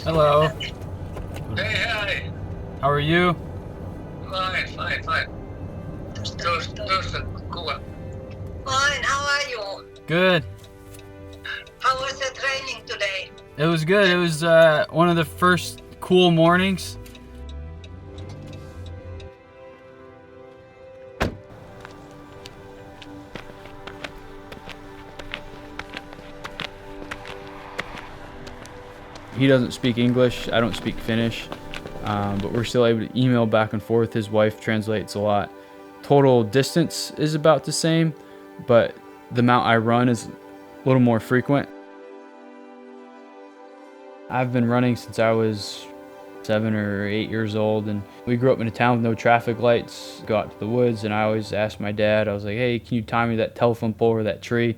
Hello. Hey, hi. How are you? Fine. Tuossa kuva. Fine, how are you? Good. How was the training today? It was good. It was one of the first cool mornings. He doesn't speak English. I don't speak Finnish. But we're still able to email back and forth. His wife translates a lot. Total distance is about the same, but the amount I run is a little more frequent. I've been running since I was 7 or 8 years old, and we grew up in a town with no traffic lights. Go out to the woods, and I always asked my dad, I was like, hey, can you tie me to that telephone pole or that tree?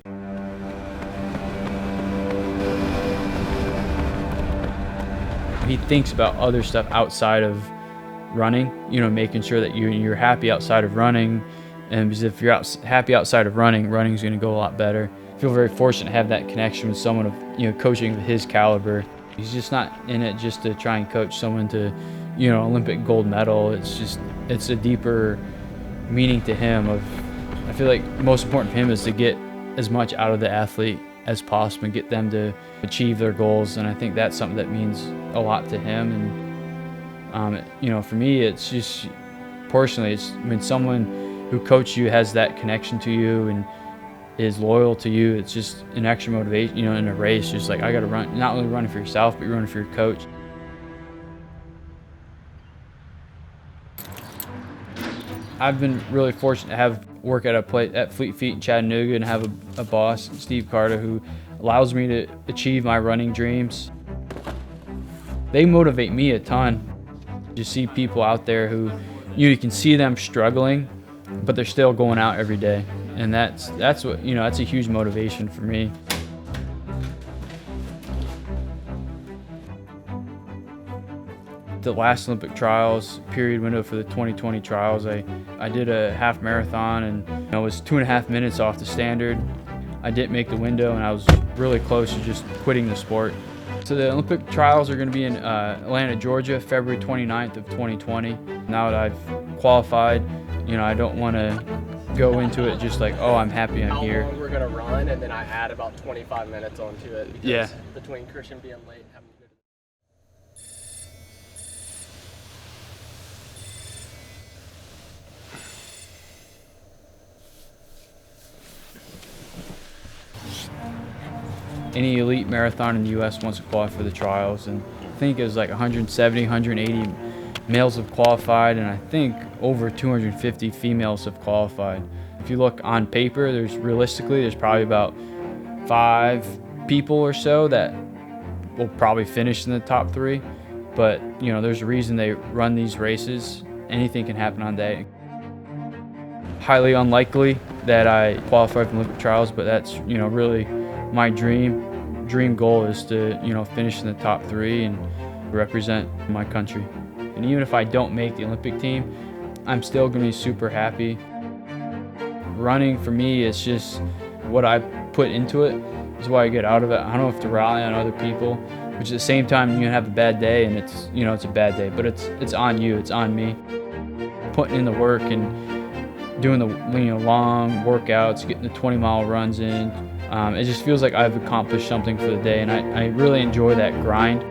He thinks about other stuff outside of running, making sure that you're happy outside of running. And because if you're happy outside of running's going to go a lot better. I feel very fortunate to have that connection with someone of, coaching of his caliber. He's just not in it just to try and coach someone to, Olympic gold medal. It's a deeper meaning to him I feel like most important for him is to get as much out of the athlete as possible and get them to achieve their goals. And I think that's something that means a lot to him. And, for me, it's just personally, it's when someone who coached you has that connection to you and is loyal to you, it's just an extra motivation, in a race, just like I got to run, not only running for yourself, but you're running for your coach. I've been really fortunate to have work at a place at Fleet Feet in Chattanooga and have a boss, Steve Karhu, who allows me to achieve my running dreams. They motivate me a ton. You see people out there who you can see them struggling, but they're still going out every day, and that's what that's a huge motivation for me. The last Olympic trials, period window for the 2020 trials, I did a half marathon and I was 2.5 minutes off the standard. I didn't make the window and I was really close to just quitting the sport. So the Olympic trials are going to be in Atlanta, Georgia, February 29th of 2020. Now that I've qualified, I don't want to go into it just like, oh, I'm happy I'm here. How long we're going to run, and then I add about 25 minutes onto it. Because yeah. Between Christian being late and having to go to Any elite marathon in the U.S. wants to qualify for the trials, and I think it was like 170, 180 males have qualified, and I think over 250 females have qualified. If you look on paper, there's probably about 5 people or so that will probably finish in the top 3, but there's a reason they run these races. Anything can happen on that. Highly unlikely that I qualify for the Olympic trials, but that's really my dream goal is to finish in the top 3 and represent my country. And even if I don't make the Olympic team, I'm still going to be super happy. Running for me is just what I put into it is what I get out of it. I don't have to rely on other people, which at the same time you can have a bad day and it's it's a bad day, but it's on you, it's on me. Putting in the work and doing the long workouts, getting the 20-mile runs in. It just feels like I've accomplished something for the day, and I really enjoy that grind.